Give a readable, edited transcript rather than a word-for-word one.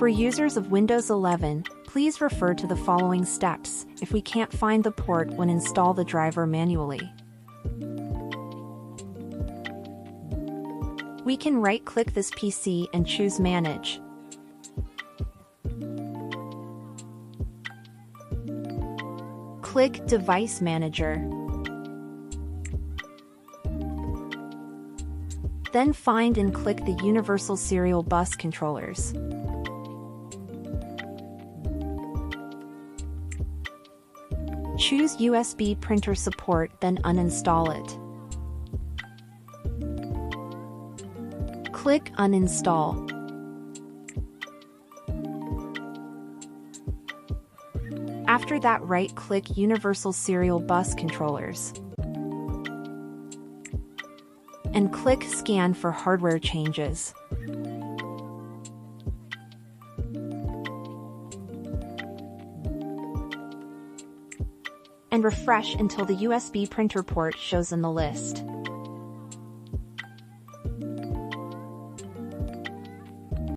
For users of Windows 11, please refer to the following steps if we can't find the port when install the driver manually. We can right-click this PC and choose Manage. Click Device Manager. Then find and click the Universal Serial Bus Controllers. Choose USB printer support, then uninstall it. Click Uninstall. After that, right-click Universal Serial Bus Controllers and click Scan for hardware changes. And refresh until the USB printer port shows in the list.